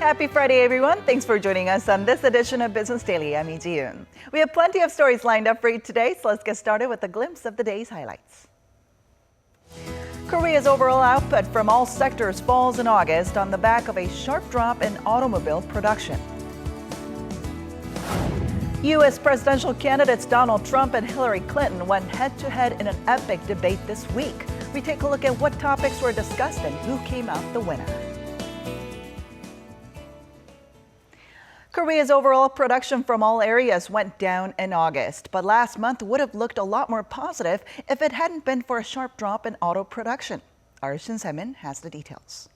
Happy Friday, everyone. Thanks for joining us on this edition of Business Daily. I'm Lee Ji-yoon. We have plenty of stories lined up for you today, so let's get started with a glimpse of the day's highlights. Korea's overall output from all sectors falls in August on the back of a sharp drop in automobile production. U.S. presidential candidates Donald Trump and Hillary Clinton went head-to-head in an epic debate this week. We take a look at what topics were discussed and who came out the winner. Korea's overall production from all areas went down in August, but last month would have looked a lot more positive if it hadn't been for a sharp drop in auto production. Our Shin Se-min has the details.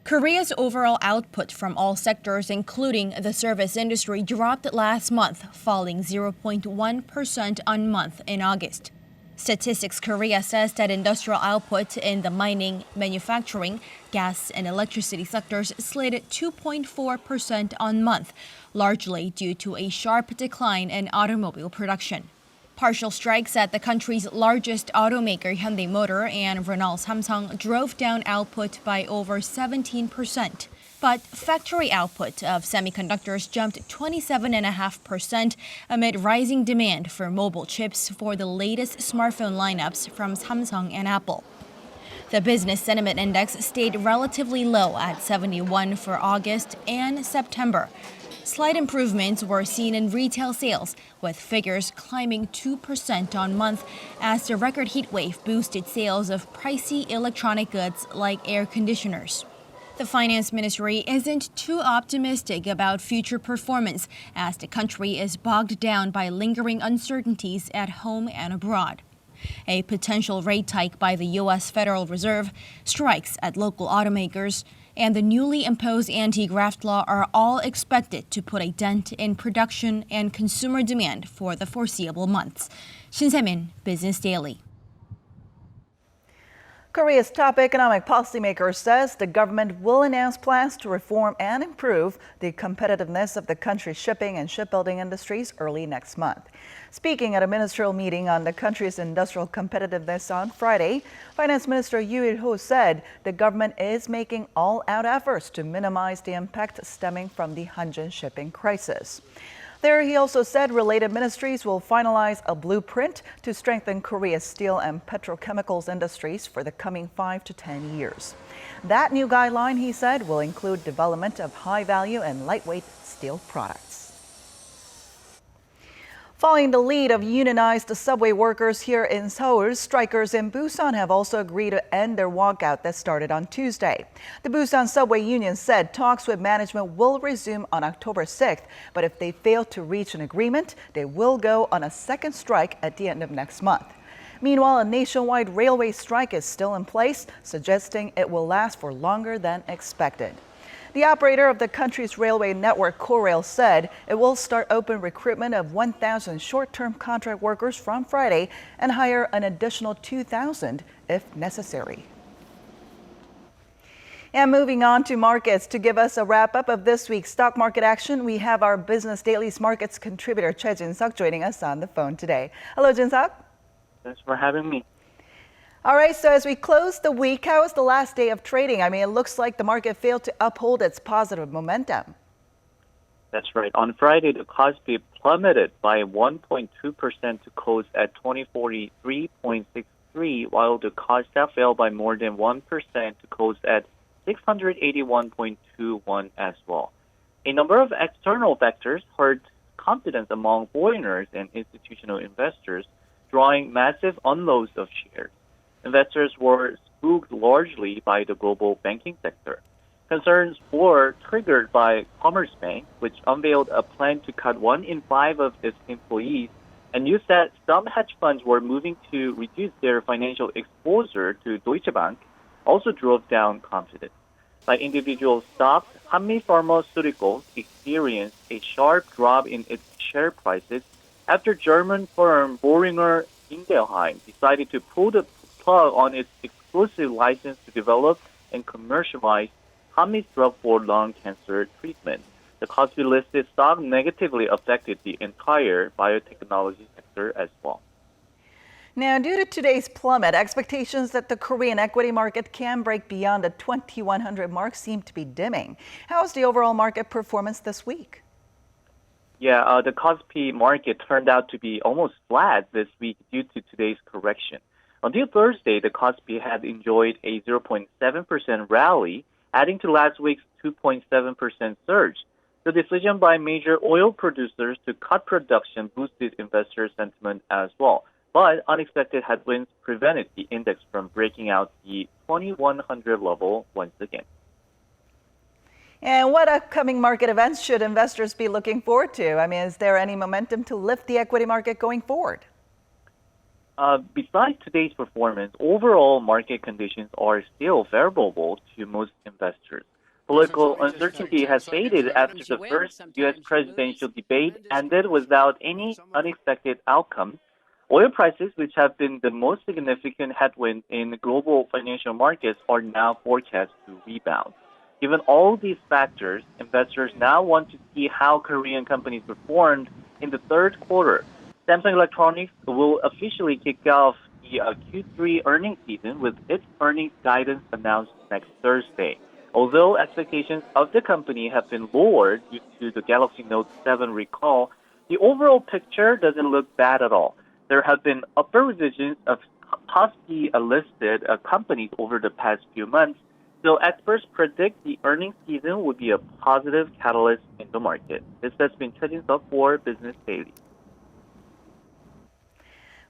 Korea's overall output from all sectors, including the service industry, dropped last month, falling 0.1% on month in August. Statistics Korea says that industrial output in the mining, manufacturing, gas, and electricity sectors slid 2.4% on month, largely due to a sharp decline in automobile production. Partial strikes at the country's largest automaker Hyundai Motor and Renault Samsung drove down output by over 17%. But factory output of semiconductors jumped 27.5% amid rising demand for mobile chips for the latest smartphone lineups from Samsung and Apple. The Business Sentiment Index stayed relatively low at 71 for August and September. Slight improvements were seen in retail sales, with figures climbing 2% on month as the record heat wave boosted sales of pricey electronic goods like air conditioners. The finance ministry isn't too optimistic about future performance as the country is bogged down by lingering uncertainties at home and abroad. A potential rate hike by the U.S. Federal Reserve, strikes at local automakers, and the newly imposed anti-graft law are all expected to put a dent in production and consumer demand for the foreseeable months. Shin Se-min, Business Daily. Korea's top economic policymaker says the government will announce plans to reform and improve the competitiveness of the country's shipping and shipbuilding industries early next month. Speaking at a ministerial meeting on the country's industrial competitiveness on Friday, Finance Minister Yoo Il-ho said the government is making all-out efforts to minimize the impact stemming from the Hanjin shipping crisis. There, he also said related ministries will finalize a blueprint to strengthen Korea's steel and petrochemicals industries for the coming 5 to 10 years. That new guideline, he said, will include development of high-value and lightweight steel products. Following the lead of unionized subway workers here in Seoul, strikers in Busan have also agreed to end their walkout that started on Tuesday. The Busan Subway Union said talks with management will resume on October 6th, but if they fail to reach an agreement, they will go on a second strike at the end of next month. Meanwhile, a nationwide railway strike is still in place, suggesting it will last for longer than expected. The operator of the country's railway network, Korail, said it will start open recruitment of 1,000 short-term contract workers from Friday and hire an additional 2,000 if necessary. And moving on to markets, to give us a wrap-up of this week's stock market action, we have our Business Daily's markets contributor, Choi Jin-seok, joining us on the phone today. Hello, Jin-seok. Thanks for having me. All right, so as we close the week, how was the last day of trading? I mean, it looks like the market failed to uphold its positive momentum. That's right. On Friday, the Kospi plummeted by 1.2% to close at 2043.63, while the Kosdaq fell by more than 1% to close at 681.21 as well. A number of external factors hurt confidence among foreigners and institutional investors, drawing massive unloads of shares. Investors were spooked largely by the global banking sector. Concerns were triggered by Commerzbank, which unveiled a plan to cut 1 in 5 of its employees, and news that some hedge funds were moving to reduce their financial exposure to Deutsche Bank also drove down confidence. By individual stocks, Hanmi Pharmaceuticals experienced a sharp drop in its share prices after German firm Boehringer Ingelheim decided to pull the plug on its exclusive license to develop and commercialize Hanmi's drug for lung cancer treatment. The Kospi-listed stock negatively affected the entire biotechnology sector as well. Now, due to today's plummet, expectations that the Korean equity market can break beyond the 2,100 mark seem to be dimming. How is the overall market performance this week? Yeah, the Kospi market turned out to be almost flat this week due to today's correction. Until Thursday, the Kospi had enjoyed a 0.7% rally, adding to last week's 2.7% surge. The decision by major oil producers to cut production boosted investor sentiment as well. But unexpected headwinds prevented the index from breaking out the 2,100 level once again. And what upcoming market events should investors be looking forward to? I mean, is there any momentum to lift the equity market going forward? Besides today's performance, overall market conditions are still favorable to most investors. Political uncertainty has faded after the first U.S. presidential debate ended without any unexpected outcome. Oil prices, which have been the most significant headwind in global financial markets, are now forecast to rebound. Given all these factors, investors now want to see how Korean companies performed in the third quarter. Samsung Electronics will officially kick off the Q3 earnings season with its earnings guidance announced next Thursday. Although expectations of the company have been lowered due to the Galaxy Note 7 recall, the overall picture doesn't look bad at all. There have been upper revisions of Kospi-listed companies over the past few months, so experts predict the earnings season would be a positive catalyst in the market. This has been Choi Jin-seok for Business Daily.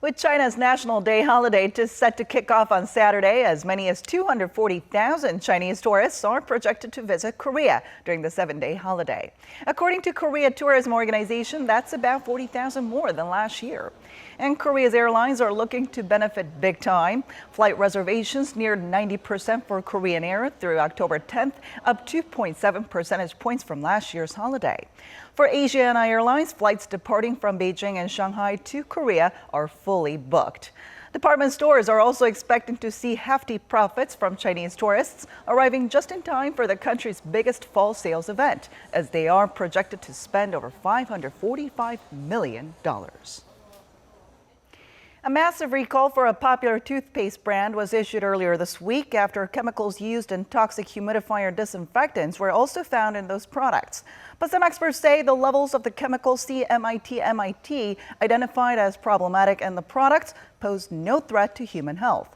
With China's National Day holiday just set to kick off on Saturday, as many as 240,000 Chinese tourists are projected to visit Korea during the 7-day holiday. According to Korea Tourism Organization, that's about 40,000 more than last year. And Korea's airlines are looking to benefit big time. Flight reservations neared 90% for Korean Air through October 10th, up 2.7 percentage points from last year's holiday. For Asiana Airlines, flights departing from Beijing and Shanghai to Korea are fully booked. Department stores are also expecting to see hefty profits from Chinese tourists, arriving just in time for the country's biggest fall sales event, as they are projected to spend over $545 million. A massive recall for a popular toothpaste brand was issued earlier this week after chemicals used in toxic humidifier disinfectants were also found in those products. But some experts say the levels of the chemical CMIT identified as problematic in the products pose no threat to human health.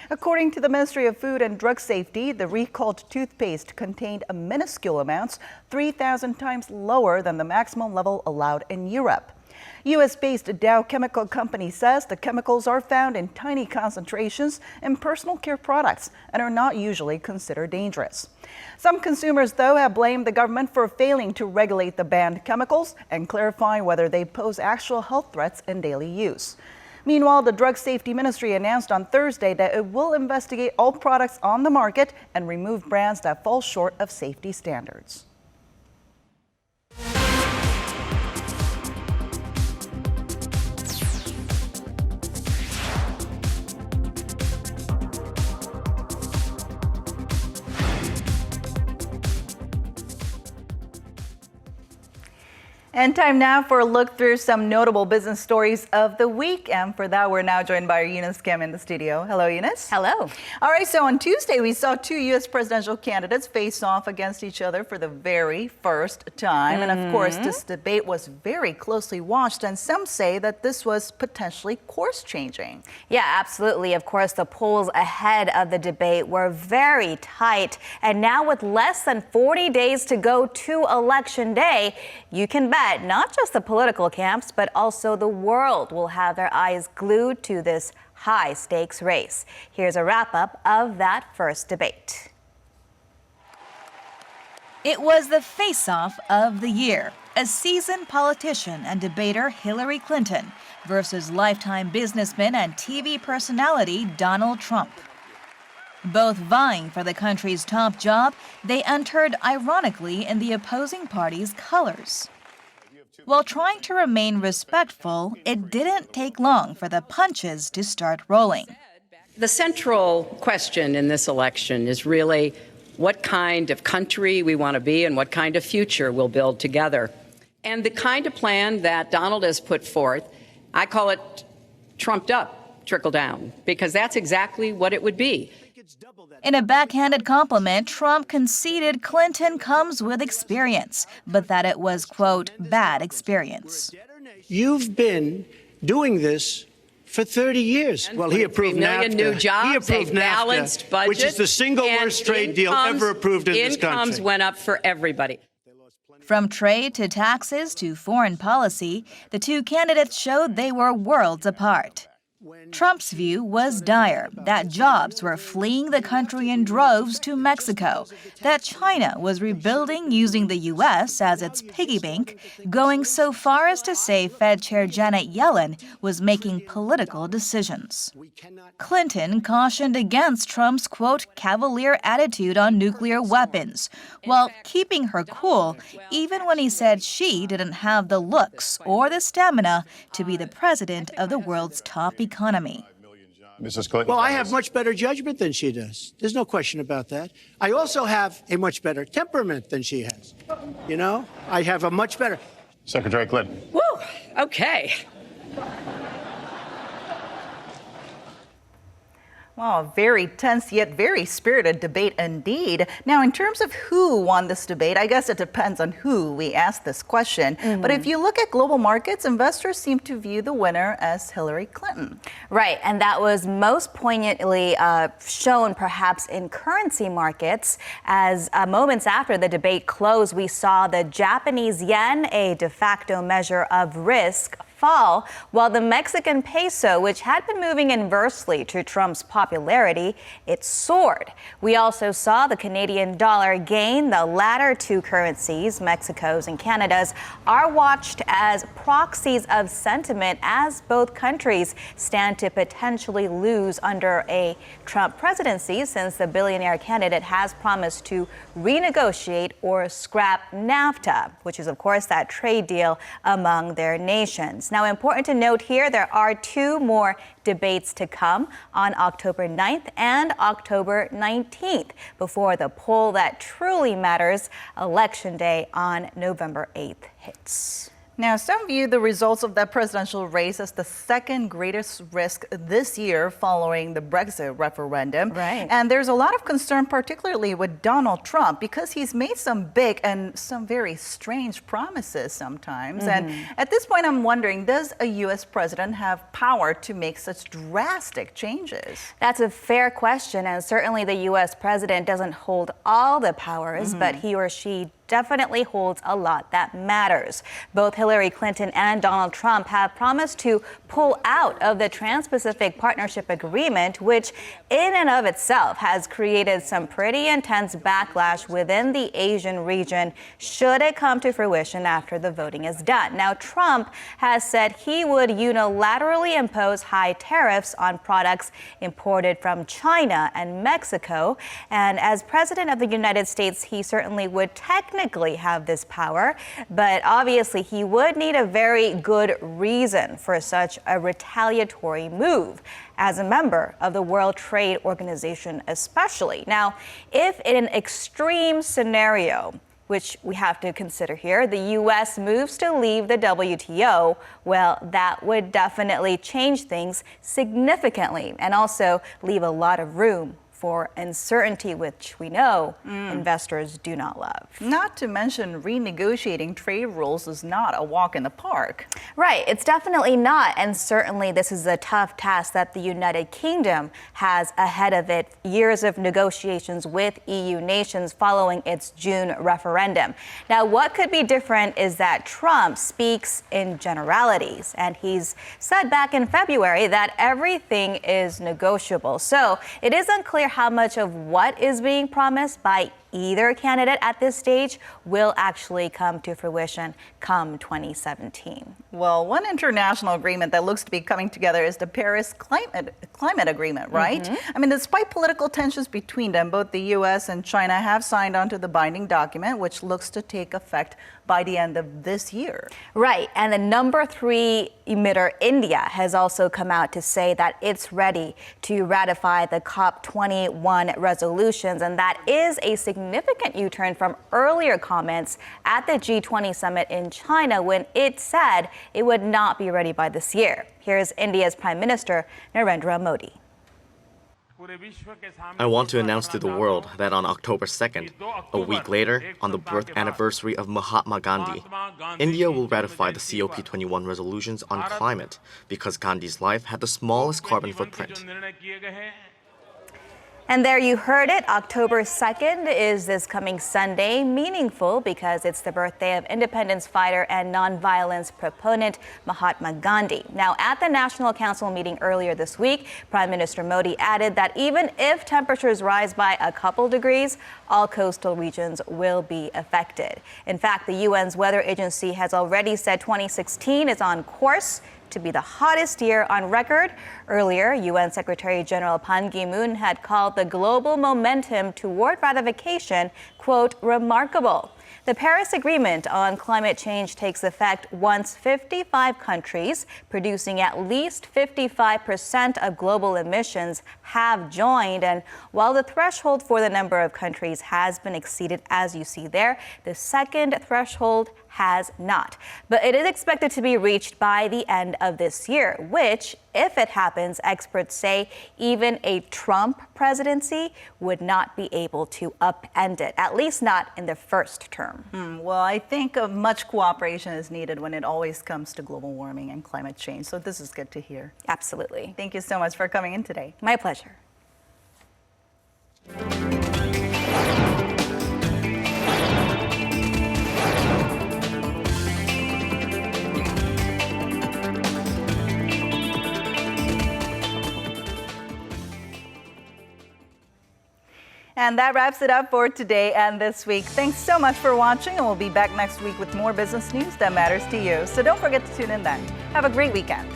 According to the Ministry of Food and Drug Safety, the recalled toothpaste contained a minuscule amounts 3,000 times lower than the maximum level allowed in Europe. U.S.-based Dow Chemical Company says the chemicals are found in tiny concentrations in personal care products and are not usually considered dangerous. Some consumers, though, have blamed the government for failing to regulate the banned chemicals and clarify whether they pose actual health threats in daily use. Meanwhile, the Drug Safety Ministry announced on Thursday that it will investigate all products on the market and remove brands that fall short of safety standards. And time now for a look through some notable business stories of the week. And for that, we're now joined by Eunice Kim in the studio. Hello, Eunice. Hello. All right, so on Tuesday, we saw two U.S. presidential candidates face off against each other for the very first time. And of course, this debate was very closely watched, and some say that this was potentially course-changing. Yeah, absolutely. Of course, the polls ahead of the debate were very tight. And now with less than 40 days to go to Election Day, you can bet not just the political camps, but also the world will have their eyes glued to this high-stakes race. Here's a wrap-up of that first debate. It was the face-off of the year. A seasoned politician and debater Hillary Clinton versus lifetime businessman and TV personality Donald Trump. Both vying for the country's top job, they entered ironically in the opposing party's colors. While trying to remain respectful, it didn't take long for the punches to start rolling. The central question in this election is really what kind of country we want to be and what kind of future we'll build together. And the kind of plan that Donald has put forth, I call it trumped up. trickle down, because that's exactly what it would be. In a backhanded compliment, Trump conceded Clinton comes with experience, but that it was, quote, bad experience. You've been doing this for 30 years. Well, he approved 3 million NAFTA. new jobs, He approved a balanced NAFTA, budget, which is the single and worst trade deal ever approved in this country. Incomes went up for everybody. From trade to taxes to foreign policy, the two candidates showed they were worlds apart. Trump's view was dire, that jobs were fleeing the country in droves to Mexico, that China was rebuilding using the U.S. as its piggy bank, going so far as to say Fed Chair Janet Yellen was making political decisions. Clinton cautioned against Trump's, quote, cavalier attitude on nuclear weapons, while keeping her cool even when he said she didn't have the looks or the stamina to be the president of the world's top economy. Mrs. Clinton. Well, I have much better judgment than she does. There's no question about that. I also have a much better temperament than she has. You know, I have a much better. Secretary Clinton. Woo! Okay. Wow, very tense yet very spirited debate indeed. Now, in terms of who won this debate, I guess it depends on who we ask this question. But if you look at global markets, investors seem to view the winner as Hillary Clinton. Right, and that was most poignantly shown perhaps in currency markets as moments after the debate closed, we saw the Japanese yen, a de facto measure of risk, fall, while the Mexican peso, which had been moving inversely to Trump's popularity, it soared. We also saw the Canadian dollar gain. The latter two currencies, Mexico's and Canada's, are watched as proxies of sentiment as both countries stand to potentially lose under a Trump presidency, since the billionaire candidate has promised to renegotiate or scrap NAFTA, which is, of course, that trade deal among their nations. Now, important to note here, there are two more debates to come on October 9th and October 19th before the poll that truly matters, Election Day on November 8th, hits. Now, some view the results of that presidential race as the second greatest risk this year following the Brexit referendum. Right. And there's a lot of concern, particularly with Donald Trump, because he's made some big and some very strange promises sometimes. And at this point, I'm wondering, does a U.S. president have power to make such drastic changes? That's a fair question, and certainly the U.S. president doesn't hold all the powers, but he or she definitely holds a lot that matters. Both Hillary Clinton and Donald Trump have promised to pull out of the Trans-Pacific Partnership Agreement, which in and of itself has created some pretty intense backlash within the Asian region should it come to fruition after the voting is done. Now, Trump has said he would unilaterally impose high tariffs on products imported from China and Mexico. And as president of the United States, he certainly would technically have this power, but obviously he would need a very good reason for such a retaliatory move as a member of the World Trade Organization especially. Now, if in an extreme scenario, which we have to consider here, the U.S. moves to leave the WTO, well, that would definitely change things significantly and also leave a lot of room for uncertainty, which we know investors do not love. Not to mention, renegotiating trade rules is not a walk in the park. Right, it's definitely not, and certainly this is a tough task that the United Kingdom has ahead of it, years of negotiations with EU nations following its June referendum. Now, what could be different is that Trump speaks in generalities, and he's said back in February that everything is negotiable. So it is unclear how much of what is being promised by either candidate at this stage will actually come to fruition come 2017. Well, one international agreement that looks to be coming together is the Paris Climate Agreement, right? I mean, despite political tensions between them, both the U.S. and China have signed onto the binding document, which looks to take effect by the end of this year. Right, and the number 3 emitter, India, has also come out to say that it's ready to ratify the COP21 resolutions, and that is a significant significant U-turn from earlier comments at the G20 summit in China when it said it would not be ready by this year. Here's India's Prime Minister Narendra Modi. I want to announce to the world that on October 2nd, a week later, on the birth anniversary of Mahatma Gandhi, India will ratify the COP21 resolutions on climate because Gandhi's life had the smallest carbon footprint. And there you heard it. October 2nd is this coming Sunday, meaningful because it's the birthday of independence fighter and nonviolence proponent Mahatma Gandhi. Now, at the National Council meeting earlier this week, Prime Minister Modi added that even if temperatures rise by a couple degrees, all coastal regions will be affected. In fact, the UN's weather agency has already said 2016 is on course to be the hottest year on record. Earlier, UN Secretary General Ban Ki-moon had called the global momentum toward ratification, quote, remarkable. The Paris Agreement on climate change takes effect once 55 countries producing at least 55% of global emissions have joined. And while the threshold for the number of countries has been exceeded, as you see there, the second threshold has not. But it is expected to be reached by the end of this year, which, if it happens, experts say even a Trump presidency would not be able to upend it, at least not in the first term. Well, I think much cooperation is needed when it always comes to global warming and climate change. So this is good to hear. Absolutely. Thank you so much for coming in today. My pleasure. And that wraps it up for today and this week. Thanks so much for watching, and we'll be back next week with more business news that matters to you. So don't forget to tune in then. Have a great weekend.